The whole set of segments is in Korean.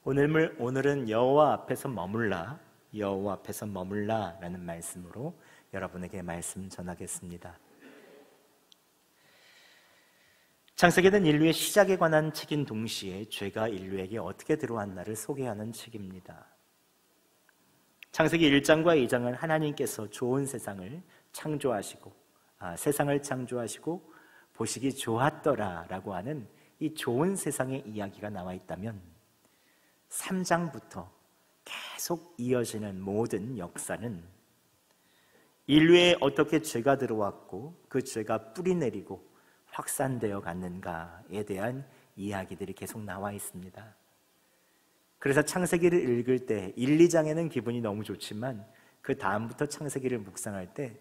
오늘은 여호와 앞에서 머물라, 여호와 앞에서 머물라 라는 말씀으로 여러분에게 말씀 전하겠습니다. 창세기는 인류의 시작에 관한 책인 동시에 죄가 인류에게 어떻게 들어왔나를 소개하는 책입니다. 창세기 1장과 2장은 하나님께서 좋은 세상을 창조하시고 보시기 좋았더라 라고 하는 이 좋은 세상의 이야기가 나와 있다면 3장부터 계속 이어지는 모든 역사는 인류에 어떻게 죄가 들어왔고 그 죄가 뿌리내리고 확산되어 갔는가에 대한 이야기들이 계속 나와 있습니다. 그래서 창세기를 읽을 때 1, 2장에는 기분이 너무 좋지만 그 다음부터 창세기를 묵상할 때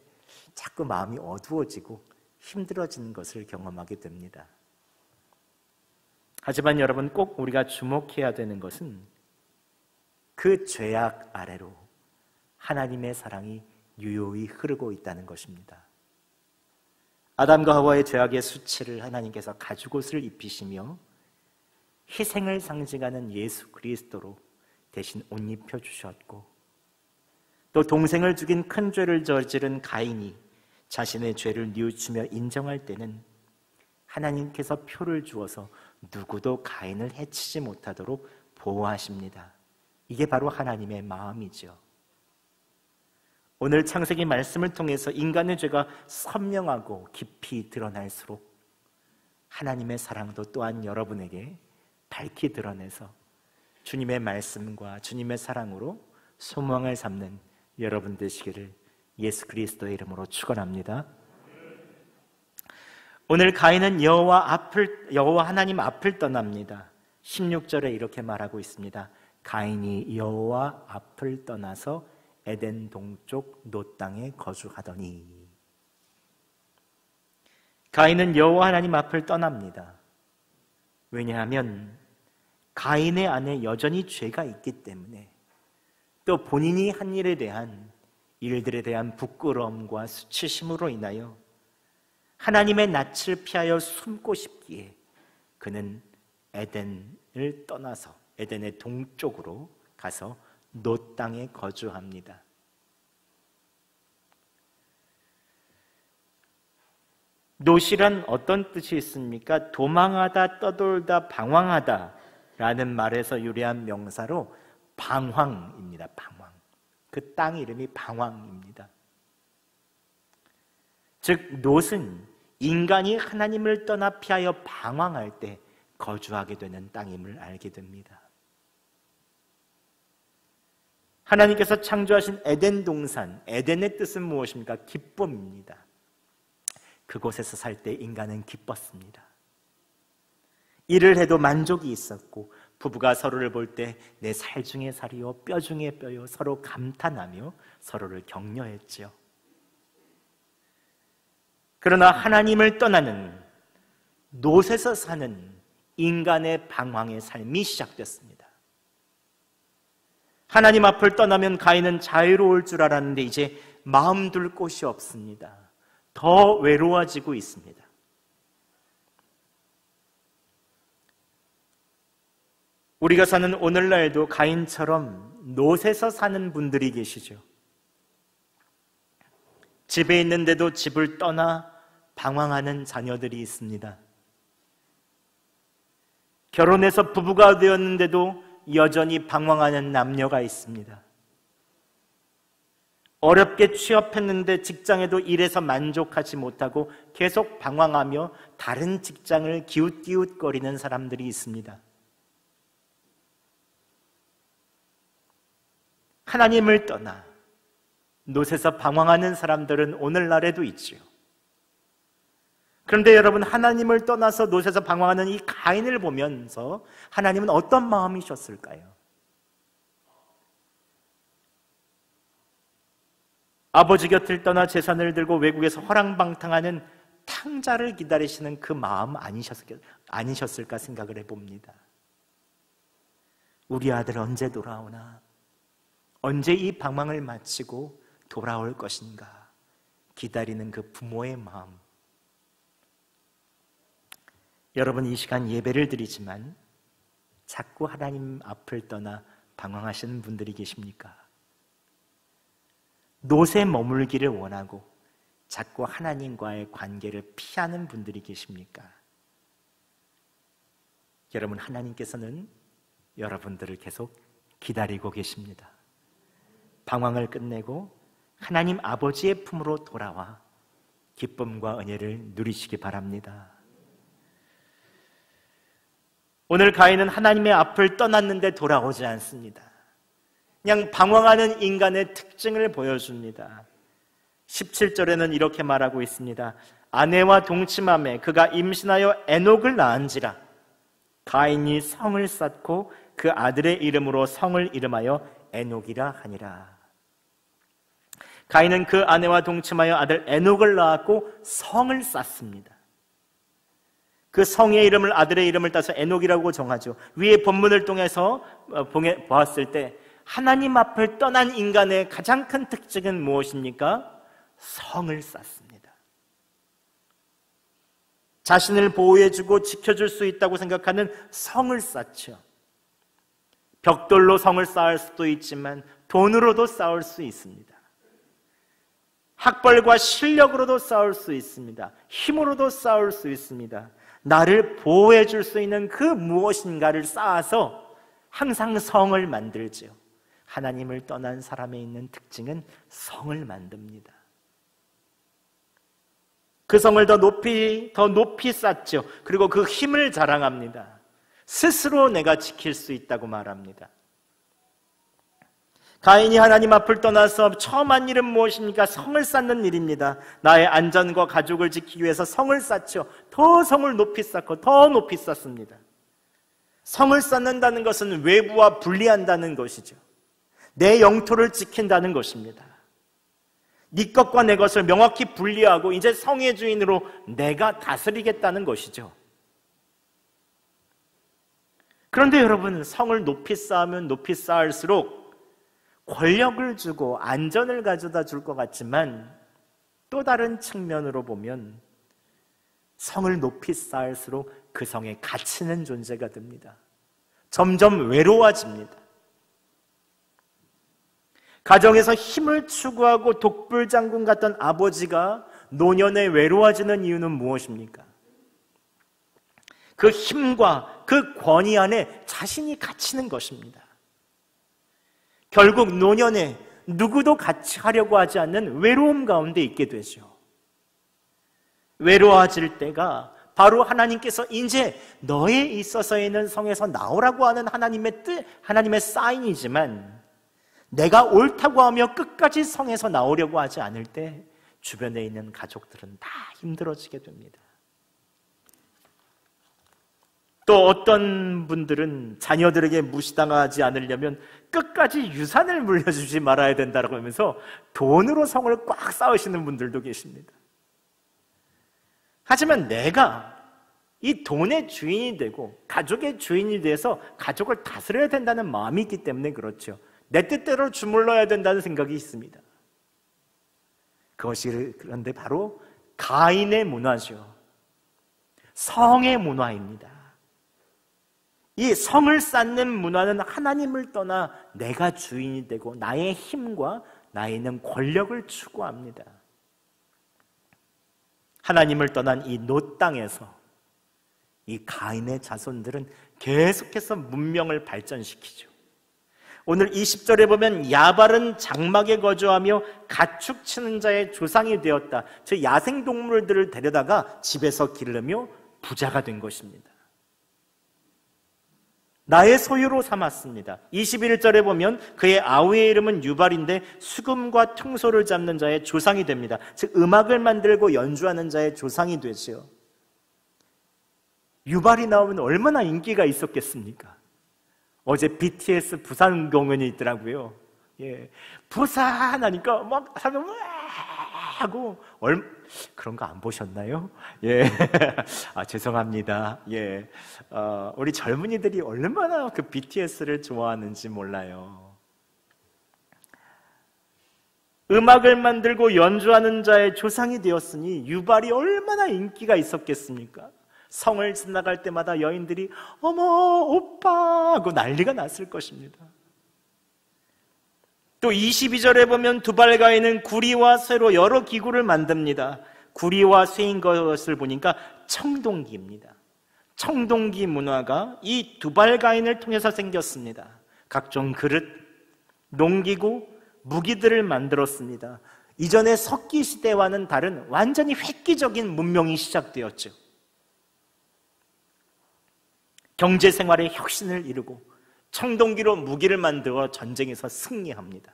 자꾸 마음이 어두워지고 힘들어지는 것을 경험하게 됩니다. 하지만 여러분, 꼭 우리가 주목해야 되는 것은 그 죄악 아래로 하나님의 사랑이 유효히 흐르고 있다는 것입니다. 아담과 하와의 죄악의 수치를 하나님께서 가죽옷을 입히시며 희생을 상징하는 예수 그리스도로 대신 옷 입혀주셨고, 또 동생을 죽인 큰 죄를 저지른 가인이 자신의 죄를 뉘우치며 인정할 때는 하나님께서 표를 주어서 누구도 가인을 해치지 못하도록 보호하십니다. 이게 바로 하나님의 마음이죠. 오늘 창세기 말씀을 통해서 인간의 죄가 선명하고 깊이 드러날수록 하나님의 사랑도 또한 여러분에게 밝히 드러내서 주님의 말씀과 주님의 사랑으로 소망을 삼는 여러분 되시기를 예수 그리스도의 이름으로 축원합니다. 오늘 가인은 여호와 하나님 앞을 떠납니다. 16절에 이렇게 말하고 있습니다. 가인이 여호와 앞을 떠나서 에덴 동쪽 노 땅에 거주하더니. 가인은 여호와 하나님 앞을 떠납니다. 왜냐하면 가인의 안에 여전히 죄가 있기 때문에, 또 본인이 한 일들에 대한 부끄러움과 수치심으로 인하여 하나님의 낯을 피하여 숨고 싶기에 그는 에덴을 떠나서 에덴의 동쪽으로 가서 노 땅에 거주합니다. 노시란 어떤 뜻이 있습니까? 도망하다, 떠돌다, 방황하다 라는 말에서 유래한 명사로 방황입니다. 방황. 그 땅 이름이 방황입니다. 즉 롯은 인간이 하나님을 떠나 피하여 방황할 때 거주하게 되는 땅임을 알게 됩니다. 하나님께서 창조하신 에덴 동산, 에덴의 뜻은 무엇입니까? 기쁨입니다. 그곳에서 살 때 인간은 기뻤습니다. 일을 해도 만족이 있었고, 부부가 서로를 볼 때 내 살 중에 살이요 뼈 중에 뼈요 서로 감탄하며 서로를 격려했지요. 그러나 하나님을 떠나는 롯에서 사는 인간의 방황의 삶이 시작됐습니다. 하나님 앞을 떠나면 가인은 자유로울 줄 알았는데 이제 마음 둘 곳이 없습니다. 더 외로워지고 있습니다. 우리가 사는 오늘날도 가인처럼 롯에서 사는 분들이 계시죠. 집에 있는데도 집을 떠나 방황하는 자녀들이 있습니다. 결혼해서 부부가 되었는데도 여전히 방황하는 남녀가 있습니다. 어렵게 취업했는데 직장에도 일해서 만족하지 못하고 계속 방황하며 다른 직장을 기웃기웃거리는 사람들이 있습니다. 하나님을 떠나 롯에서 방황하는 사람들은 오늘날에도 있지요. 그런데 여러분, 하나님을 떠나서 롯에서 방황하는 이 가인을 보면서 하나님은 어떤 마음이셨을까요? 아버지 곁을 떠나 재산을 들고 외국에서 허랑방탕하는 탕자를 기다리시는 그 마음 아니셨을까 생각을 해봅니다. 우리 아들 언제 돌아오나? 언제 이 방황을 마치고 돌아올 것인가? 기다리는 그 부모의 마음. 여러분, 이 시간 예배를 드리지만 자꾸 하나님 앞을 떠나 방황하시는 분들이 계십니까? 노새 머물기를 원하고 자꾸 하나님과의 관계를 피하는 분들이 계십니까? 여러분, 하나님께서는 여러분들을 계속 기다리고 계십니다. 방황을 끝내고 하나님 아버지의 품으로 돌아와 기쁨과 은혜를 누리시기 바랍니다. 오늘 가인은 하나님의 앞을 떠났는데 돌아오지 않습니다. 그냥 방황하는 인간의 특징을 보여줍니다. 17절에는 이렇게 말하고 있습니다. 아내와 동침함에 그가 임신하여 에녹을 낳은지라. 가인이 성을 쌓고 그 아들의 이름으로 성을 이름하여 에녹이라 하니라. 가인은 그 아내와 동침하여 아들 에녹을 낳았고 성을 쌓습니다. 그 성의 이름을, 아들의 이름을 따서 에녹이라고 정하죠. 위의 본문을 통해서 보았을 때 하나님 앞을 떠난 인간의 가장 큰 특징은 무엇입니까? 성을 쌓습니다. 자신을 보호해주고 지켜줄 수 있다고 생각하는 성을 쌓죠. 벽돌로 성을 쌓을 수도 있지만 돈으로도 쌓을 수 있습니다. 학벌과 실력으로도 쌓을 수 있습니다. 힘으로도 쌓을 수 있습니다. 나를 보호해 줄 수 있는 그 무엇인가를 쌓아서 항상 성을 만들죠. 하나님을 떠난 사람에 있는 특징은 성을 만듭니다. 그 성을 더 높이 쌓죠. 그리고 그 힘을 자랑합니다. 스스로 내가 지킬 수 있다고 말합니다. 가인이 하나님 앞을 떠나서 처음 한 일은 무엇입니까? 성을 쌓는 일입니다. 나의 안전과 가족을 지키기 위해서 성을 쌓죠. 더 성을 높이 쌓고 더 높이 쌓습니다. 성을 쌓는다는 것은 외부와 분리한다는 것이죠. 내 영토를 지킨다는 것입니다. 네 것과 내 것을 명확히 분리하고 이제 성의 주인으로 내가 다스리겠다는 것이죠. 그런데 여러분, 성을 높이 쌓으면 높이 쌓을수록 권력을 주고 안전을 가져다 줄 것 같지만 또 다른 측면으로 보면 성을 높이 쌓을수록 그 성에 갇히는 존재가 됩니다. 점점 외로워집니다. 가정에서 힘을 추구하고 독불장군 같던 아버지가 노년에 외로워지는 이유는 무엇입니까? 그 힘과 그 권위 안에 자신이 갇히는 것입니다. 결국 노년에 누구도 같이 하려고 하지 않는 외로움 가운데 있게 되죠. 외로워질 때가 바로 하나님께서 이제 너에 있어서 있는 성에서 나오라고 하는 하나님의 뜻, 하나님의 사인이지만 내가 옳다고 하며 끝까지 성에서 나오려고 하지 않을 때 주변에 있는 가족들은 다 힘들어지게 됩니다. 또 어떤 분들은 자녀들에게 무시당하지 않으려면 끝까지 유산을 물려주지 말아야 된다고 하면서 돈으로 성을 꽉 쌓으시는 분들도 계십니다. 하지만 내가 이 돈의 주인이 되고 가족의 주인이 돼서 가족을 다스려야 된다는 마음이 있기 때문에 그렇죠. 내 뜻대로 주물러야 된다는 생각이 있습니다. 그것이 그런데 바로 가인의 문화죠. 성의 문화입니다. 이 성을 쌓는 문화는 하나님을 떠나 내가 주인이 되고 나의 힘과 나에 있는 권력을 추구합니다. 하나님을 떠난 이 노 땅에서 이 가인의 자손들은 계속해서 문명을 발전시키죠. 오늘 20절에 보면 야발은 장막에 거주하며 가축 치는 자의 조상이 되었다. 저 야생동물들을 데려다가 집에서 기르며 부자가 된 것입니다. 나의 소유로 삼았습니다. 21절에 보면 그의 아우의 이름은 유발인데 수금과 퉁소를 잡는 자의 조상이 됩니다. 즉 음악을 만들고 연주하는 자의 조상이 되죠. 유발이 나오면 얼마나 인기가 있었겠습니까? 어제 BTS 부산 공연이 있더라고요. 예, 부산 하니까 막 사람 하고 그런 거 안 보셨나요? 예, 죄송합니다. 예, 우리 젊은이들이 얼마나 그 BTS를 좋아하는지 몰라요. 음악을 만들고 연주하는 자의 조상이 되었으니 유발이 얼마나 인기가 있었겠습니까? 성을 지나갈 때마다 여인들이 어머 오빠 하고 난리가 났을 것입니다. 또 22절에 보면 두발가인은 구리와 쇠로 여러 기구를 만듭니다. 구리와 쇠인 것을 보니까 청동기입니다. 청동기 문화가 이 두발가인을 통해서 생겼습니다. 각종 그릇, 농기구, 무기들을 만들었습니다. 이전의 석기 시대와는 다른 완전히 획기적인 문명이 시작되었죠. 경제 생활의 혁신을 이루고 청동기로 무기를 만들어 전쟁에서 승리합니다.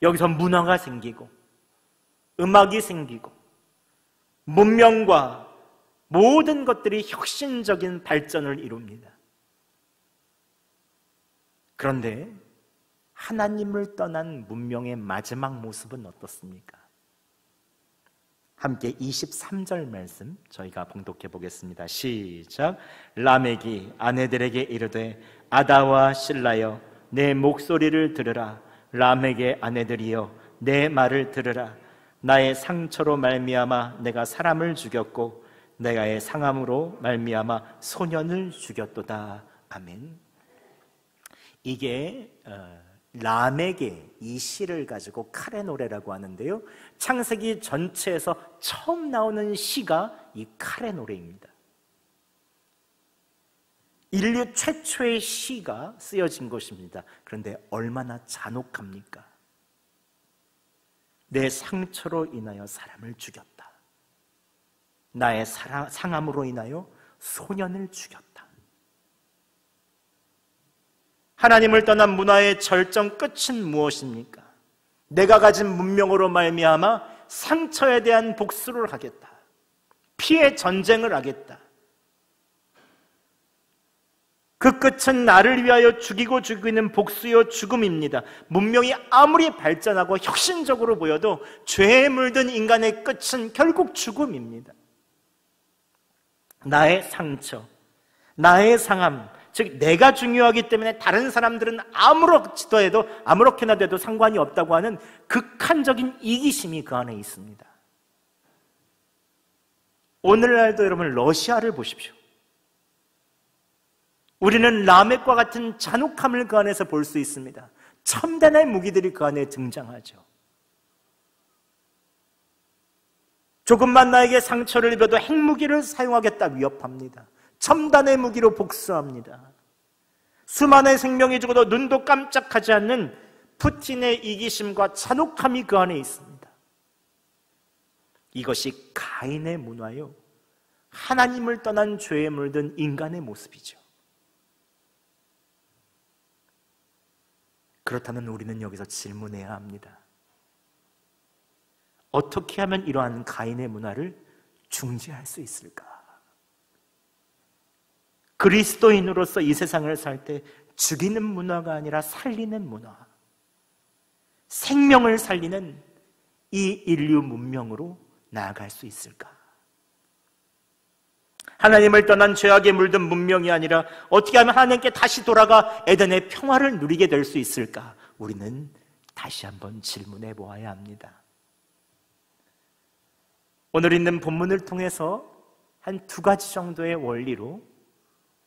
여기서 문화가 생기고 음악이 생기고 문명과 모든 것들이 혁신적인 발전을 이룹니다. 그런데 하나님을 떠난 문명의 마지막 모습은 어떻습니까? 함께 23절 말씀 저희가 봉독해 보겠습니다. 시작. 라멕이 아내들에게 이르되 아다와 실라여 내 목소리를 들으라. 라멕의 아내들이여 내 말을 들으라. 나의 상처로 말미암아 내가 사람을 죽였고 내가의 상함으로 말미암아 소년을 죽였도다. 아멘. 이게 라멕의 이 시를 가지고 칼의 노래라고 하는데요, 창세기 전체에서 처음 나오는 시가 이 칼의 노래입니다. 인류 최초의 시가 쓰여진 것입니다. 그런데 얼마나 잔혹합니까? 내 상처로 인하여 사람을 죽였다. 나의 상함으로 인하여 소년을 죽였다. 하나님을 떠난 문화의 절정 끝은 무엇입니까? 내가 가진 문명으로 말미암아 상처에 대한 복수를 하겠다. 피해 전쟁을 하겠다. 그 끝은 나를 위하여 죽이고 죽이는 복수요 죽음입니다. 문명이 아무리 발전하고 혁신적으로 보여도 죄에 물든 인간의 끝은 결국 죽음입니다. 나의 상처, 나의 상함, 즉 내가 중요하기 때문에 다른 사람들은 아무렇게나 돼도 상관이 없다고 하는 극한적인 이기심이 그 안에 있습니다. 오늘날도 여러분 러시아를 보십시오. 우리는 라멕과 같은 잔혹함을 그 안에서 볼 수 있습니다. 첨단의 무기들이 그 안에 등장하죠. 조금만 나에게 상처를 입어도 핵무기를 사용하겠다 위협합니다. 첨단의 무기로 복수합니다. 수많은 생명이 죽어도 눈도 깜짝하지 않는 푸틴의 이기심과 잔혹함이 그 안에 있습니다. 이것이 가인의 문화요, 하나님을 떠난 죄에 물든 인간의 모습이죠. 그렇다면 우리는 여기서 질문해야 합니다. 어떻게 하면 이러한 가인의 문화를 중지할 수 있을까? 그리스도인으로서 이 세상을 살 때 죽이는 문화가 아니라 살리는 문화, 생명을 살리는 이 인류 문명으로 나아갈 수 있을까? 하나님을 떠난 죄악에 물든 문명이 아니라 어떻게 하면 하나님께 다시 돌아가 에덴의 평화를 누리게 될 수 있을까? 우리는 다시 한번 질문해 보아야 합니다. 오늘 있는 본문을 통해서 한 2가지 정도의 원리로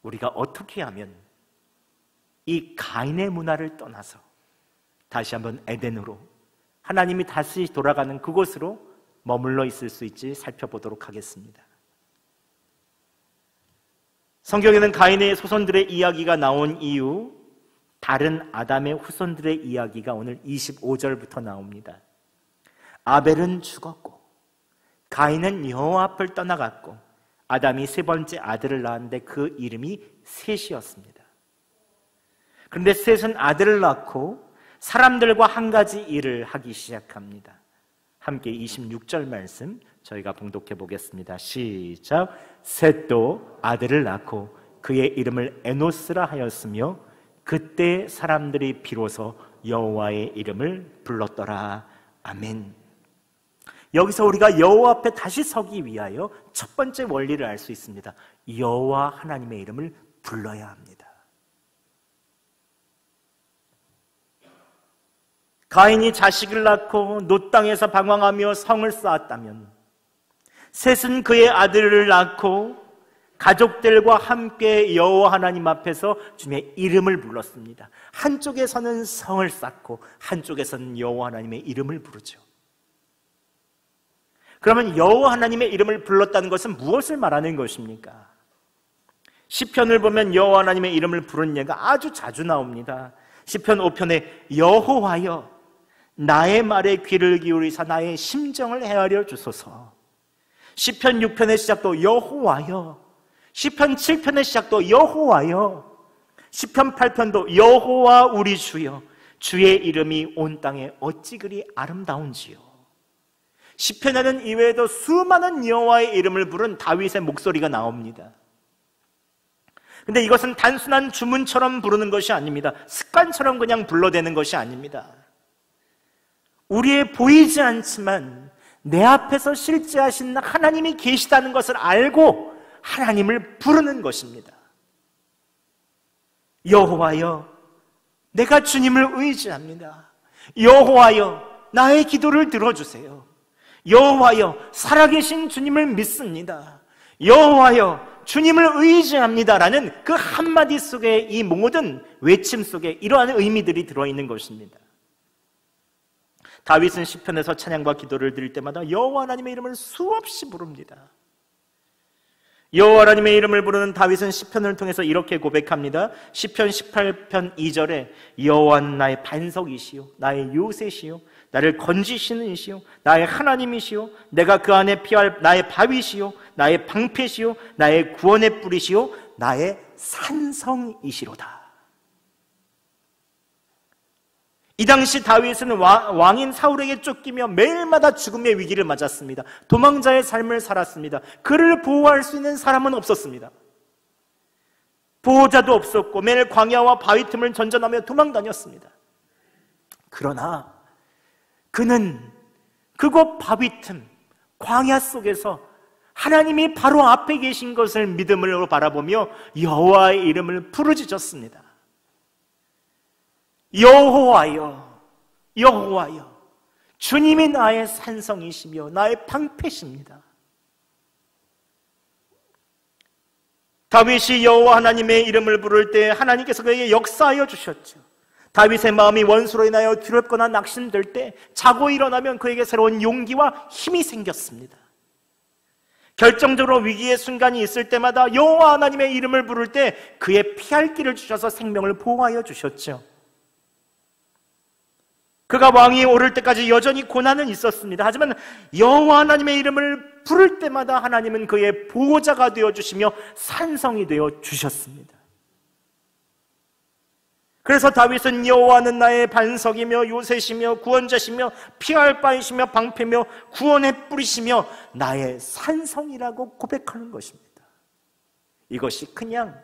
우리가 어떻게 하면 이 가인의 문화를 떠나서 다시 한번 에덴으로, 하나님이 다시 돌아가는 그곳으로 머물러 있을 수 있지 살펴보도록 하겠습니다. 성경에는 가인의 후손들의 이야기가 나온 이후 다른 아담의 후손들의 이야기가 오늘 25절부터 나옵니다. 아벨은 죽었고 가인은 여호와 앞을 떠나갔고 아담이 3번째 아들을 낳았는데 그 이름이 셋이었습니다. 그런데 셋은 아들을 낳고 사람들과 한 가지 일을 하기 시작합니다. 함께 26절 말씀 저희가 봉독해 보겠습니다. 시작. 셋도 아들을 낳고 그의 이름을 에노스라 하였으며 그때 사람들이 비로소 여호와의 이름을 불렀더라. 아멘. 여기서 우리가 여호와 앞에 다시 서기 위하여 첫 번째 원리를 알 수 있습니다. 여호와 하나님의 이름을 불러야 합니다. 가인이 자식을 낳고 노 땅에서 방황하며 성을 쌓았다면 셋은 그의 아들을 낳고 가족들과 함께 여호와 하나님 앞에서 주님의 이름을 불렀습니다. 한쪽에서는 성을 쌓고 한쪽에서는 여호와 하나님의 이름을 부르죠. 그러면 여호와 하나님의 이름을 불렀다는 것은 무엇을 말하는 것입니까? 시편을 보면 여호와 하나님의 이름을 부른 예가 아주 자주 나옵니다. 시편 5편에 여호와여 나의 말에 귀를 기울이사 나의 심정을 헤아려 주소서. 시편 6편의 시작도 여호와여, 시편 7편의 시작도 여호와여, 시편 8편도 여호와 우리 주여 주의 이름이 온 땅에 어찌 그리 아름다운지요. 시편에는 이외에도 수많은 여호와의 이름을 부른 다윗의 목소리가 나옵니다. 근데 이것은 단순한 주문처럼 부르는 것이 아닙니다. 습관처럼 그냥 불러대는 것이 아닙니다. 우리의 보이지 않지만 내 앞에서 실제 하신 하나님이 계시다는 것을 알고 하나님을 부르는 것입니다. 여호와여 내가 주님을 의지합니다. 여호와여 나의 기도를 들어주세요. 여호와여 살아계신 주님을 믿습니다. 여호와여 주님을 의지합니다라는 그 한마디 속에 이 모든 외침 속에 이러한 의미들이 들어있는 것입니다. 다윗은 시편에서 찬양과 기도를 드릴 때마다 여호와 하나님의 이름을 수없이 부릅니다. 여호와 하나님의 이름을 부르는 다윗은 시편을 통해서 이렇게 고백합니다. 시편 18편 2절에 여호와는 나의 반석이시요 나의 요새시요 나를 건지시는 이시요 나의 하나님이시요 내가 그 안에 피할 나의 바위시요 나의 방패시요 나의 구원의 뿌리시요 나의 산성이시로다. 이 당시 다윗은 왕인 사울에게 쫓기며 매일마다 죽음의 위기를 맞았습니다. 도망자의 삶을 살았습니다. 그를 보호할 수 있는 사람은 없었습니다. 보호자도 없었고 매일 광야와 바위 틈을 전전하며 도망다녔습니다. 그러나 그는 그곳 바위 틈, 광야 속에서 하나님이 바로 앞에 계신 것을 믿음으로 바라보며 여호와의 이름을 부르짖었습니다. 여호와여, 여호와여, 주님이 나의 산성이시며 나의 방패십니다. 다윗이 여호와 하나님의 이름을 부를 때 하나님께서 그에게 역사하여 주셨죠. 다윗의 마음이 원수로 인하여 두렵거나 낙심될 때 자고 일어나면 그에게 새로운 용기와 힘이 생겼습니다. 결정적으로 위기의 순간이 있을 때마다 여호와 하나님의 이름을 부를 때 그의 피할 길을 주셔서 생명을 보호하여 주셨죠. 그가 왕위에 오를 때까지 여전히 고난은 있었습니다. 하지만 여호와 하나님의 이름을 부를 때마다 하나님은 그의 보호자가 되어주시며 산성이 되어주셨습니다. 그래서 다윗은 여호와는 나의 반석이며 요새시며 구원자시며 피할 바이시며 방패며 구원의 뿌리시며 나의 산성이라고 고백하는 것입니다. 이것이 그냥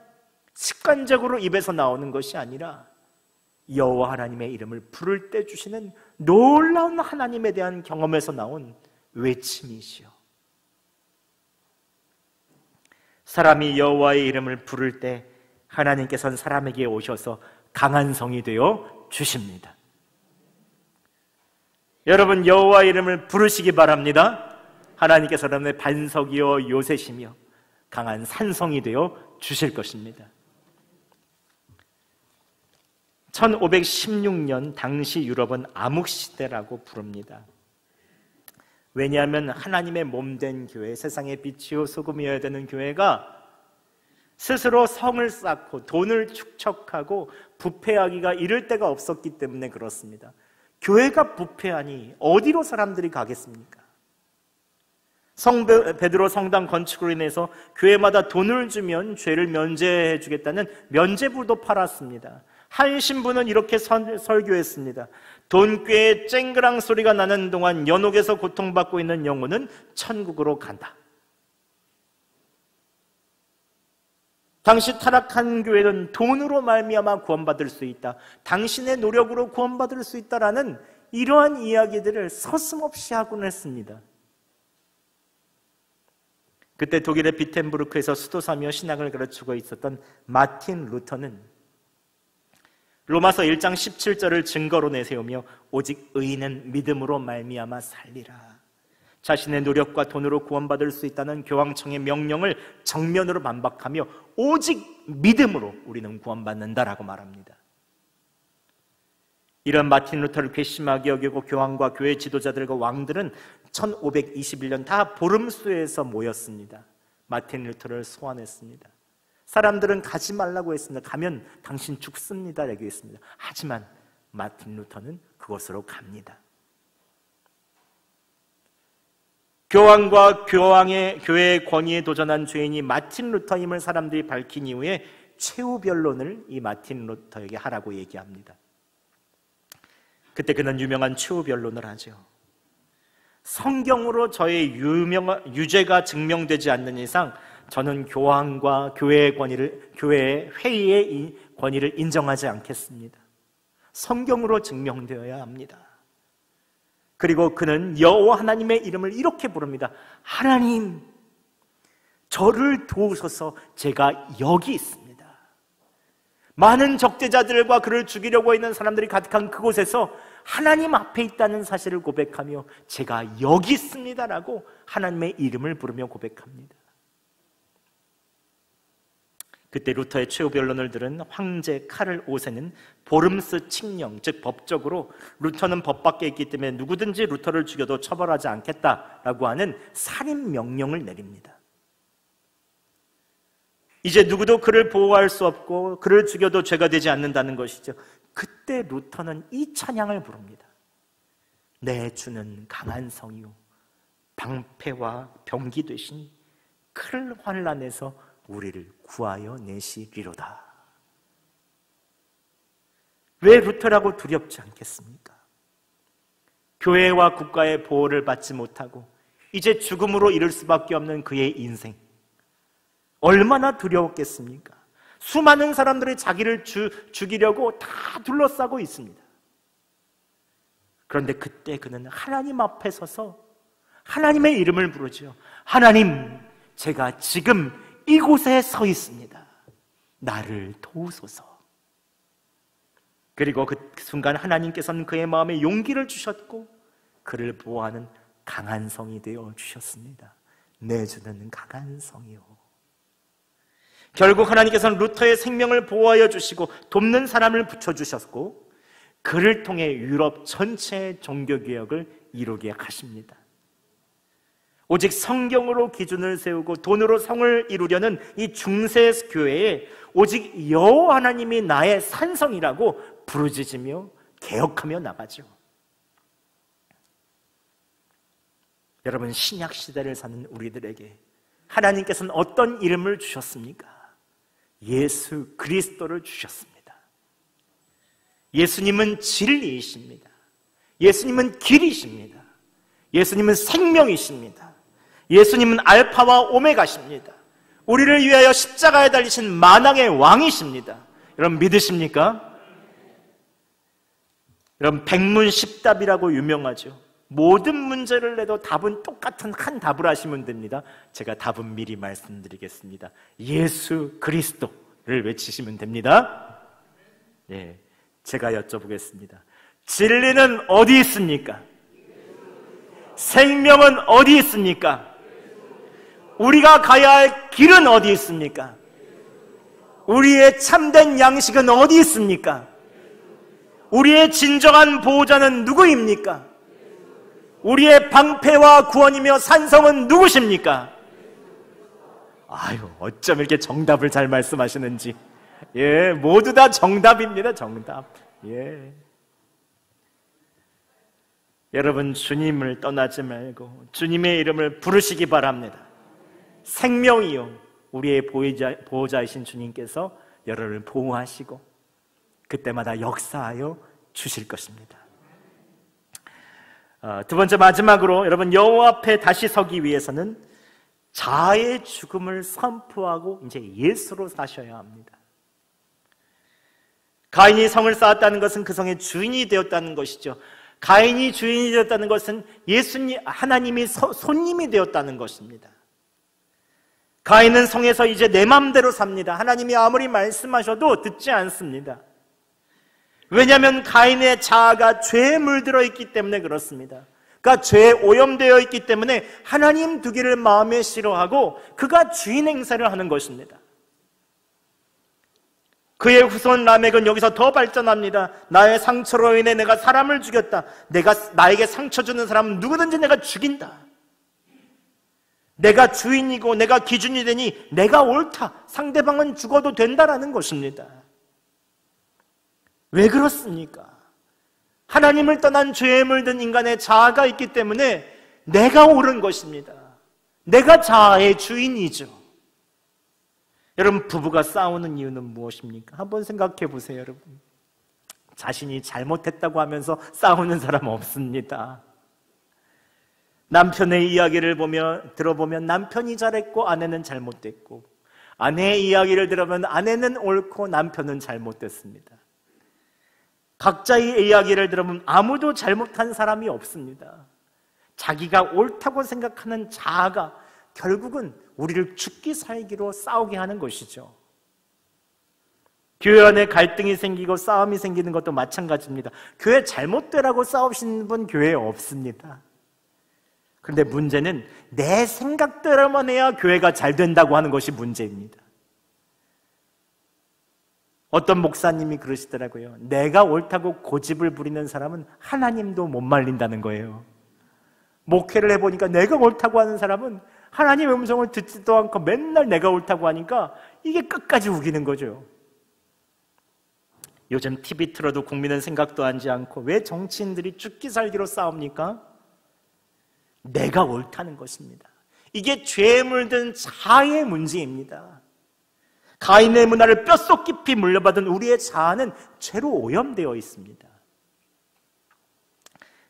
습관적으로 입에서 나오는 것이 아니라 여호와 하나님의 이름을 부를 때 주시는 놀라운 하나님에 대한 경험에서 나온 외침이시요. 사람이 여호와의 이름을 부를 때 하나님께서는 사람에게 오셔서 강한 성이 되어 주십니다. 여러분 여호와의 이름을 부르시기 바랍니다. 하나님께서 여러분의 반석이요 요새시며 강한 산성이 되어 주실 것입니다. 1516년 당시 유럽은 암흑시대라고 부릅니다. 왜냐하면 하나님의 몸된 교회, 세상의 빛이요 소금이어야 되는 교회가 스스로 성을 쌓고 돈을 축적하고 부패하기가 이를 데가 없었기 때문에 그렇습니다. 교회가 부패하니 어디로 사람들이 가겠습니까? 베드로 성당 건축으로 인해서 교회마다 돈을 주면 죄를 면제해 주겠다는 면제부도 팔았습니다. 한 신부는 이렇게 설교했습니다. 돈꾀에 쨍그랑 소리가 나는 동안 연옥에서 고통받고 있는 영혼은 천국으로 간다. 당시 타락한 교회는 돈으로 말미암아 구원받을 수 있다, 당신의 노력으로 구원받을 수 있다라는 이러한 이야기들을 서슴없이 하곤 했습니다. 그때 독일의 비텐부르크에서 수도사며 신학을 가르치고 있었던 마틴 루터는 로마서 1장 17절을 증거로 내세우며 오직 의인은 믿음으로 말미암아 살리라, 자신의 노력과 돈으로 구원받을 수 있다는 교황청의 명령을 정면으로 반박하며 오직 믿음으로 우리는 구원받는다라고 말합니다. 이런 마틴 루터를 괘씸하게 여기고 교황과 교회 지도자들과 왕들은 1521년 다 보름수에서 모였습니다. 마틴 루터를 소환했습니다. 사람들은 가지 말라고 했습니다. 가면 당신 죽습니다 라고 했습니다. 하지만 마틴 루터는 그곳으로 갑니다. 교황과 교회의 권위에 도전한 죄인이 마틴 루터임을 사람들이 밝힌 이후에 최후 변론을 이 마틴 루터에게 하라고 얘기합니다. 그때 그는 유명한 최후 변론을 하죠. 성경으로 저의 유죄가 증명되지 않는 이상 저는 교황과 교회의 회의의 권위를 인정하지 않겠습니다. 성경으로 증명되어야 합니다. 그리고 그는 여호와 하나님의 이름을 이렇게 부릅니다. 하나님, 저를 도우소서. 제가 여기 있습니다. 많은 적대자들과 그를 죽이려고 있는 사람들이 가득한 그곳에서 하나님 앞에 있다는 사실을 고백하며 제가 여기 있습니다라고 하나님의 이름을 부르며 고백합니다. 그때 루터의 최후 변론을 들은 황제 카를 5세는 보름스 칙령, 즉 법적으로 루터는 법 밖에 있기 때문에 누구든지 루터를 죽여도 처벌하지 않겠다라고 하는 살인 명령을 내립니다. 이제 누구도 그를 보호할 수 없고 그를 죽여도 죄가 되지 않는다는 것이죠. 그때 루터는 이 찬양을 부릅니다. 내 주는 강한 성이요 방패와 병기 되시니 큰 환난에서 우리를 구하여 내시리로다. 왜 루터라고 두렵지 않겠습니까? 교회와 국가의 보호를 받지 못하고 이제 죽음으로 이를 수밖에 없는 그의 인생, 얼마나 두려웠겠습니까? 수많은 사람들이 자기를 죽이려고 다 둘러싸고 있습니다. 그런데 그때 그는 하나님 앞에 서서 하나님의 이름을 부르죠. 하나님, 제가 지금 이곳에 서 있습니다. 나를 도우소서. 그리고 그 순간 하나님께서는 그의 마음에 용기를 주셨고 그를 보호하는 강한 성이 되어 주셨습니다. 내 주는 강한 성이요. 결국 하나님께서는 루터의 생명을 보호하여 주시고 돕는 사람을 붙여주셨고 그를 통해 유럽 전체의 종교개혁을 이루게 하십니다. 오직 성경으로 기준을 세우고 돈으로 성을 이루려는 이 중세교회에 오직 여호와 하나님이 나의 산성이라고 부르짖으며 개혁하며 나가죠. 여러분, 신약시대를 사는 우리들에게 하나님께서는 어떤 이름을 주셨습니까? 예수 그리스도를 주셨습니다. 예수님은 진리이십니다. 예수님은 길이십니다. 예수님은 생명이십니다. 예수님은 알파와 오메가십니다. 우리를 위하여 십자가에 달리신 만왕의 왕이십니다. 여러분 믿으십니까? 여러분 백문십답이라고 유명하죠. 모든 문제를 내도 답은 똑같은 한 답을 하시면 됩니다. 제가 답은 미리 말씀드리겠습니다. 예수 그리스도를 외치시면 됩니다. 네, 제가 여쭤보겠습니다. 진리는 어디 있습니까? 생명은 어디 있습니까? 우리가 가야 할 길은 어디 있습니까? 우리의 참된 양식은 어디 있습니까? 우리의 진정한 보호자는 누구입니까? 우리의 방패와 구원이며 산성은 누구십니까? 아유, 어쩜 이렇게 정답을 잘 말씀하시는지. 예, 모두 다 정답입니다. 정답. 예. 여러분, 주님을 떠나지 말고 주님의 이름을 부르시기 바랍니다. 생명이요, 우리의 보호자이신 주님께서 여러분을 보호하시고 그때마다 역사하여 주실 것입니다. 두 번째, 마지막으로 여러분, 여호와 앞에 다시 서기 위해서는 자아의 죽음을 선포하고 이제 예수로 사셔야 합니다. 가인이 성을 쌓았다는 것은 그 성의 주인이 되었다는 것이죠. 가인이 주인이 되었다는 것은 예수님, 하나님이 손님이 되었다는 것입니다. 가인은 성에서 이제 내 맘대로 삽니다. 하나님이 아무리 말씀하셔도 듣지 않습니다. 왜냐하면 가인의 자아가 죄에 물들어 있기 때문에 그렇습니다. 그가 죄에 오염되어 있기 때문에 하나님 두기를 마음에 싫어하고 그가 주인 행세를 하는 것입니다. 그의 후손 라멕은 여기서 더 발전합니다. 나의 상처로 인해 내가 사람을 죽였다. 나에게 상처 주는 사람은 누구든지 내가 죽인다. 내가 주인이고 내가 기준이 되니 내가 옳다. 상대방은 죽어도 된다라는 것입니다. 왜 그렇습니까? 하나님을 떠난 죄에 물든 인간의 자아가 있기 때문에 내가 옳은 것입니다. 내가 자아의 주인이죠. 여러분, 부부가 싸우는 이유는 무엇입니까? 한번 생각해 보세요, 여러분. 자신이 잘못했다고 하면서 싸우는 사람 없습니다. 남편의 이야기를 들어보면 남편이 잘했고 아내는 잘못됐고, 아내의 이야기를 들으면 아내는 옳고 남편은 잘못됐습니다. 각자의 이야기를 들으면 아무도 잘못한 사람이 없습니다. 자기가 옳다고 생각하는 자아가 결국은 우리를 죽기 살기로 싸우게 하는 것이죠. 교회 안에 갈등이 생기고 싸움이 생기는 것도 마찬가지입니다. 교회 잘못되라고 싸우시는 분 교회에 없습니다. 그런데 문제는 내 생각대로만 해야 교회가 잘 된다고 하는 것이 문제입니다. 어떤 목사님이 그러시더라고요. 내가 옳다고 고집을 부리는 사람은 하나님도 못 말린다는 거예요. 목회를 해보니까 내가 옳다고 하는 사람은 하나님의 음성을 듣지도 않고 맨날 내가 옳다고 하니까 이게 끝까지 우기는 거죠. 요즘 TV 틀어도 국민은 생각도 하지 않고 왜 정치인들이 죽기 살기로 싸웁니까? 내가 옳다는 것입니다. 이게 죄에 물든 자아의 문제입니다. 가인의 문화를 뼛속 깊이 물려받은 우리의 자아는 죄로 오염되어 있습니다.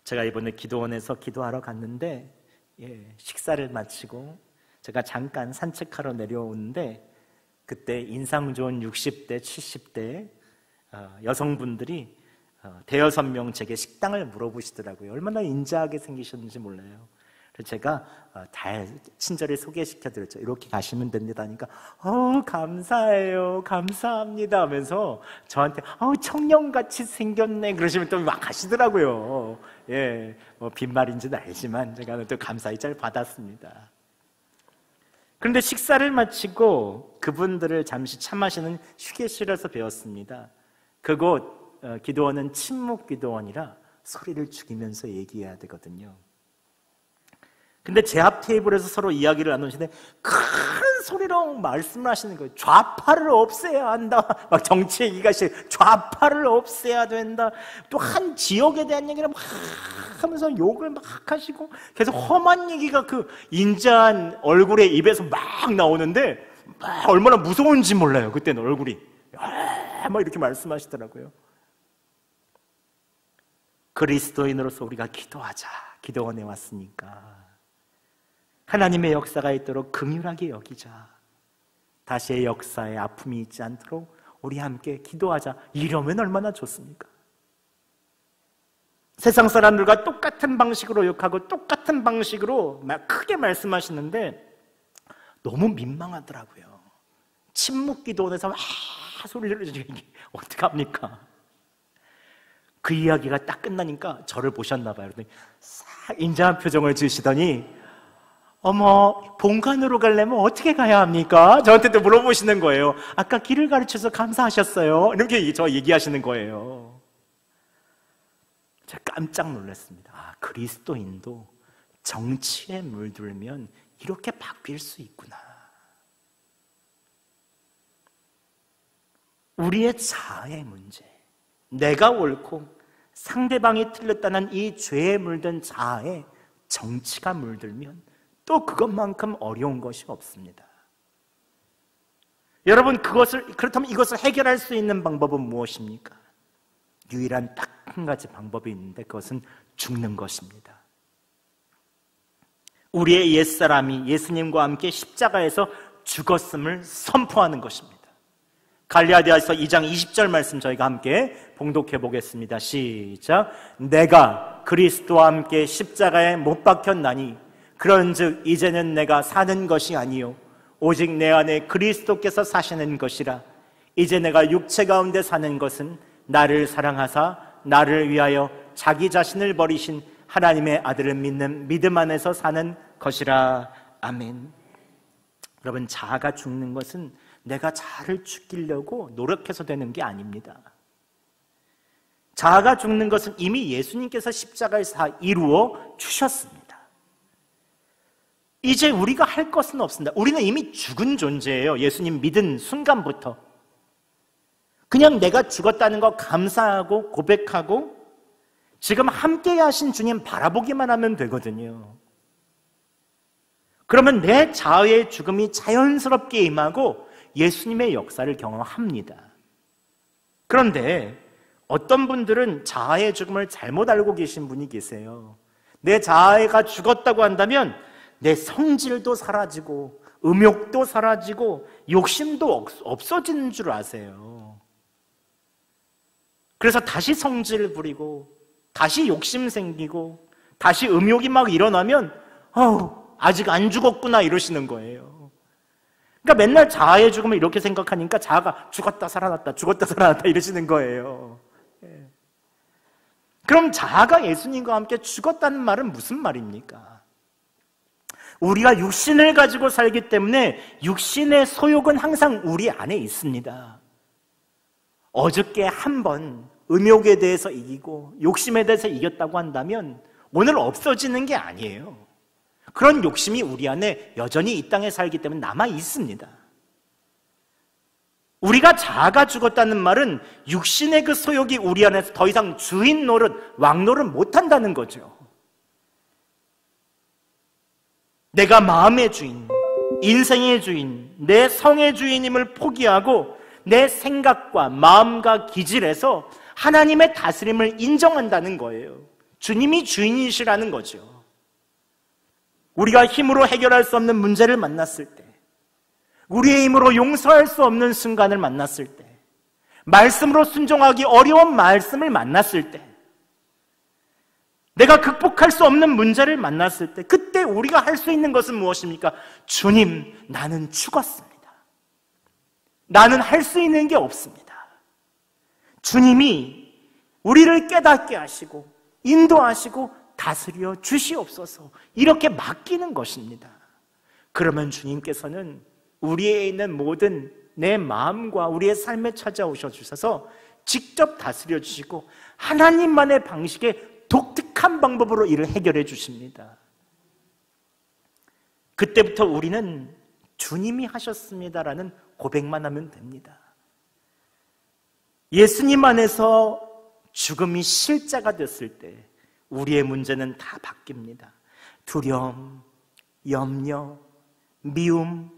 제가 이번에 기도원에서 기도하러 갔는데 식사를 마치고 제가 잠깐 산책하러 내려오는데 그때 인상 좋은 60대, 70대 여성분들이 대여섯 명 제게 식당을 물어보시더라고요. 얼마나 인자하게 생기셨는지 몰라요. 그래서 제가 친절히 소개시켜드렸죠. 이렇게 가시면 됩니다 하니까 감사해요, 감사합니다 하면서 저한테 청년같이 생겼네 그러시면 또 막 하시더라고요. 빈말인지는 알지만 제가 또 감사히 잘 받았습니다. 그런데 식사를 마치고 그분들을 잠시 차 마시는 휴게실에서 배웠습니다. 그곳 기도원은 침묵 기도원이라 소리를 죽이면서 얘기해야 되거든요. 근데 제 앞 테이블에서 서로 이야기를 나누시는데 큰 소리로 말씀을 하시는 거예요. 좌파를 없애야 한다. 막 정치 얘기가 싫어요. 좌파를 없애야 된다. 또 한 지역에 대한 얘기를 막 하면서 욕을 막 하시고 계속 험한 얘기가 그 인자한 얼굴에 입에서 막 나오는데 막 얼마나 무서운지 몰라요. 그때는 얼굴이 막 이렇게 말씀하시더라고요. 그리스도인으로서 우리가 기도하자. 기도원에 왔으니까 하나님의 역사가 있도록 긍휼하게 여기자. 다시의 역사에 아픔이 있지 않도록 우리 함께 기도하자. 이러면 얼마나 좋습니까? 세상 사람들과 똑같은 방식으로 욕하고 똑같은 방식으로 막 크게 말씀하시는데 너무 민망하더라고요. 침묵 기도원에서 막 소리를 지르니 어떡합니까? 그 이야기가 딱 끝나니까 저를 보셨나 봐요. 그러더니 싹 인자한 표정을 지으시더니 어머, 본관으로 가려면 어떻게 가야 합니까? 저한테도 물어보시는 거예요. 아까 길을 가르쳐서 감사하셨어요. 이렇게 저 얘기하시는 거예요. 제가 깜짝 놀랐습니다. 그리스도인도 정치에 물들면 이렇게 바뀔 수 있구나. 우리의 자아의 문제, 내가 옳고 상대방이 틀렸다는 이 죄에 물든 자아에 정치가 물들면 또 그것만큼 어려운 것이 없습니다. 여러분, 그렇다면 이것을 해결할 수 있는 방법은 무엇입니까? 유일한 딱 한 가지 방법이 있는데 그것은 죽는 것입니다. 우리의 옛사람이 예수님과 함께 십자가에서 죽었음을 선포하는 것입니다. 갈라디아서 2장 20절 말씀 저희가 함께 봉독해 보겠습니다. 시작. 내가 그리스도와 함께 십자가에 못 박혔나니 그런즉 이제는 내가 사는 것이 아니요 오직 내 안에 그리스도께서 사시는 것이라. 이제 내가 육체 가운데 사는 것은 나를 사랑하사 나를 위하여 자기 자신을 버리신 하나님의 아들을 믿는 믿음 안에서 사는 것이라. 아멘. 여러분, 자아가 죽는 것은 내가 자아를 죽이려고 노력해서 되는 게 아닙니다. 자아가 죽는 것은 이미 예수님께서 십자가에서 다 이루어 주셨습니다. 이제 우리가 할 것은 없습니다. 우리는 이미 죽은 존재예요. 예수님 믿은 순간부터. 그냥 내가 죽었다는 거 감사하고 고백하고 지금 함께 하신 주님 바라보기만 하면 되거든요. 그러면 내 자아의 죽음이 자연스럽게 임하고 예수님의 역사를 경험합니다. 그런데 어떤 분들은 자아의 죽음을 잘못 알고 계신 분이 계세요. 내 자아가 죽었다고 한다면 내 성질도 사라지고 음욕도 사라지고 욕심도 없어지는 줄 아세요. 그래서 다시 성질 부리고 다시 욕심 생기고 다시 음욕이 막 일어나면 아직 안 죽었구나 이러시는 거예요. 그러니까 맨날 자아의 죽음을 이렇게 생각하니까 자아가 죽었다 살아났다 죽었다 살아났다 이러시는 거예요. 그럼 자아가 예수님과 함께 죽었다는 말은 무슨 말입니까? 우리가 육신을 가지고 살기 때문에 육신의 소욕은 항상 우리 안에 있습니다. 어저께 한번 음욕에 대해서 이기고 욕심에 대해서 이겼다고 한다면 오늘 없어지는 게 아니에요. 그런 욕심이 우리 안에 여전히 이 땅에 살기 때문에 남아 있습니다. 우리가 자아가 죽었다는 말은 육신의 그 소욕이 우리 안에서 더 이상 주인 노릇, 왕 노릇 못한다는 거죠. 내가 마음의 주인, 인생의 주인, 내 성의 주인임을 포기하고 내 생각과 마음과 기질에서 하나님의 다스림을 인정한다는 거예요. 주님이 주인이시라는 거죠. 우리가 힘으로 해결할 수 없는 문제를 만났을 때, 우리의 힘으로 용서할 수 없는 순간을 만났을 때, 말씀으로 순종하기 어려운 말씀을 만났을 때, 내가 극복할 수 없는 문제를 만났을 때, 그때 우리가 할 수 있는 것은 무엇입니까? 주님, 나는 죽었습니다. 나는 할 수 있는 게 없습니다. 주님이 우리를 깨닫게 하시고 인도하시고 다스려 주시옵소서, 이렇게 맡기는 것입니다. 그러면 주님께서는 우리에 있는 모든 내 마음과 우리의 삶에 찾아오셔 주셔서 직접 다스려 주시고 하나님만의 방식의 독특한 방법으로 이를 해결해 주십니다. 그때부터 우리는 주님이 하셨습니다라는 고백만 하면 됩니다. 예수님 안에서 죽음이 실제가 됐을 때 우리의 문제는 다 바뀝니다. 두려움, 염려, 미움,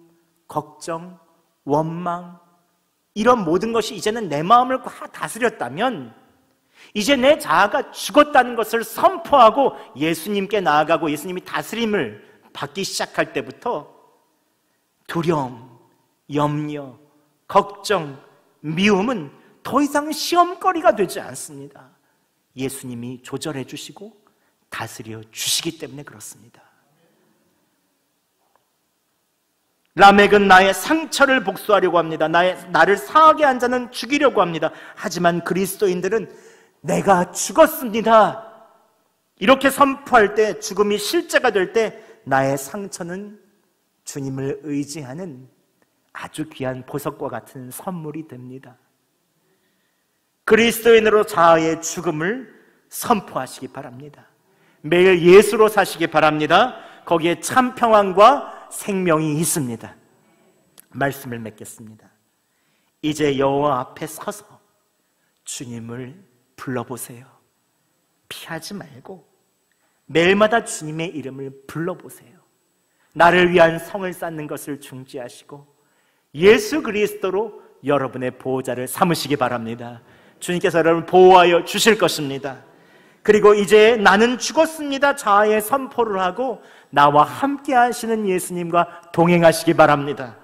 걱정, 원망, 이런 모든 것이 이제는 내 마음을 다 다스렸다면 이제 내 자아가 죽었다는 것을 선포하고 예수님께 나아가고 예수님이 다스림을 받기 시작할 때부터 두려움, 염려, 걱정, 미움은 더 이상 시험거리가 되지 않습니다. 예수님이 조절해 주시고 다스려 주시기 때문에 그렇습니다. 라멕은 나의 상처를 복수하려고 합니다. 나를 상하게 한 자는 죽이려고 합니다. 하지만 그리스도인들은 내가 죽었습니다, 이렇게 선포할 때, 죽음이 실제가 될 때 나의 상처는 주님을 의지하는 아주 귀한 보석과 같은 선물이 됩니다. 그리스도인으로 자아의 죽음을 선포하시기 바랍니다. 매일 예수로 사시기 바랍니다. 거기에 참 평안과 생명이 있습니다. 말씀을 맺겠습니다. 이제 여호와 앞에 서서 주님을 불러보세요. 피하지 말고 매일마다 주님의 이름을 불러보세요. 나를 위한 성을 쌓는 것을 중지하시고 예수 그리스도로 여러분의 보호자를 삼으시기 바랍니다. 주님께서 여러분을 보호하여 주실 것입니다. 그리고 이제 나는 죽었습니다 자아의 선포를 하고 나와 함께 하시는 예수님과 동행하시기 바랍니다.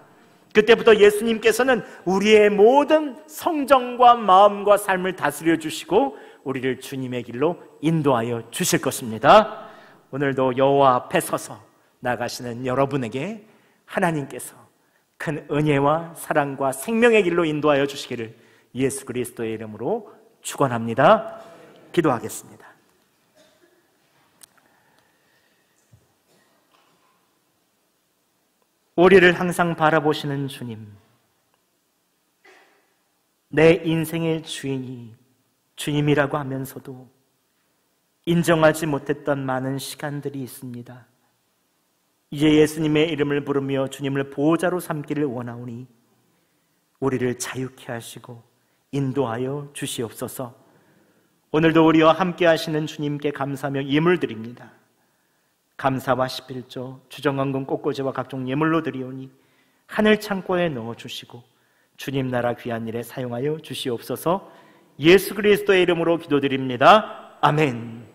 그때부터 예수님께서는 우리의 모든 성정과 마음과 삶을 다스려 주시고 우리를 주님의 길로 인도하여 주실 것입니다. 오늘도 여호와 앞에 서서 나가시는 여러분에게 하나님께서 큰 은혜와 사랑과 생명의 길로 인도하여 주시기를 예수 그리스도의 이름으로 축원합니다. 기도하겠습니다. 우리를 항상 바라보시는 주님, 내 인생의 주인이 주님이라고 하면서도 인정하지 못했던 많은 시간들이 있습니다. 이제 예수님의 이름을 부르며 주님을 보호자로 삼기를 원하오니 우리를 자유케 하시고 인도하여 주시옵소서. 오늘도 우리와 함께 하시는 주님께 감사하며 예물 드립니다. 감사와 11조 주정헌금 꽃꽂이와 각종 예물로 드리오니 하늘 창고에 넣어주시고 주님 나라 귀한 일에 사용하여 주시옵소서. 예수 그리스도의 이름으로 기도드립니다. 아멘.